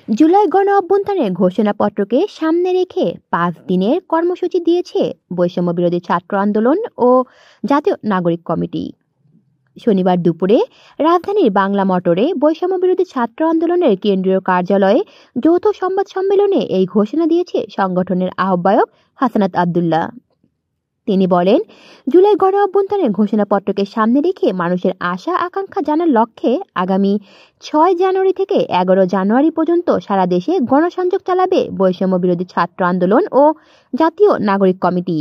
জুলাই গণ অভ্যুত্থানের ঘোষণাপত্রকে সামনে রেখে 5 দিনের কর্মসূচি দিয়েছে বৈষম্য বিরোধী ছাত্র আন্দোলন ও জাতীয় নাগরিক কমিটি। শনিবার দুপুরে রাজধানীর বাংলা মোটরে বৈষম্য বিরোধী ছাত্র আন্দোলনের কেন্দ্রীয় কার্যালয়ে যৌথ সংবাদ সম্মেলনে এই ঘোষণা দিয়েছে সংগঠনের আহ্বায়ক হাসানাত আব্দুল্লাহ। তিনি বলেন, জুলাই গণ অভ্যুত্থানের ঘোষণাপত্রকে সামনে রেখে মানুষের আশা আকাঙ্ক্ষা জানার লক্ষ্যে আগামী 6 জানুয়ারি থেকে 11 জানুয়ারি পর্যন্ত সারা দেশে গণসংযোগ চালাবে বৈষম্য বিরোধী ছাত্র আন্দোলন ও জাতীয় নাগরিক কমিটি।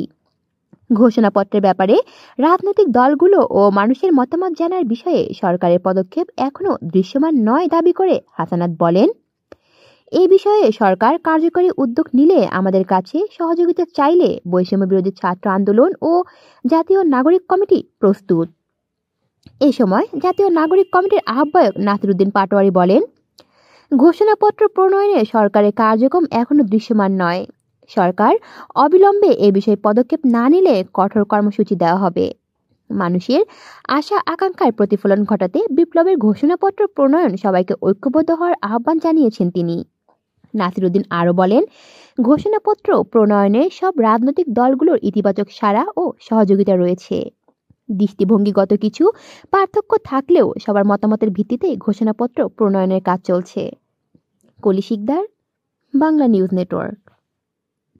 ঘোষণাপত্রের ব্যাপারে রাজনৈতিক দলগুলো ও মানুষের মতামত জানার বিষয়ে সরকারের পদক্ষেপ এখনো দৃশ্যমান নয় দাবি করে হাসানাত বলেন, এই বিষয়ে সরকার কার্যকরী উদ্যোগ নিলে আমাদের কাছে সহযোগিতা চাইলে বৈষম্য বিরোধী ছাত্র আন্দোলন ও জাতীয় নাগরিক কমিটি প্রস্তুত। এ সময় জাতীয় নাগরিক কমিটির আহ্বায়ক নাসিরউদ্দিন পাটোয়ারি বলেন, ঘোষণাপত্র প্রণয়নে সরকারের কার্যক্রম এখনো দৃশ্যমান নয়। সরকার অবিলম্বে এ বিষয়ে পদক্ষেপ না নিলে কঠোর কর্মসূচি দেওয়া হবে। মানুষের আশা আকাঙ্ক্ষার প্রতিফলন ঘটাতে বিপ্লবের ঘোষণাপত্র প্রণয়ন সবাইকে ঐক্যবদ্ধ হওয়ার আহ্বান জানিয়েছেন তিনি। নাসিরউদ্দিন আরও বলেন, ঘোষণাপত্র প্রণয়নে সব রাজনৈতিক দলগুলোর ইতিবাচক সাড়া ও সহযোগিতা রয়েছে। দৃষ্টিভঙ্গিগত কিছু পার্থক্য থাকলেও সবার মতামতের ভিত্তিতে ঘোষণাপত্র প্রণয়নের কাজ চলছে। কলি শিকদার, বাংলা নিউজ নেটওয়ার্ক।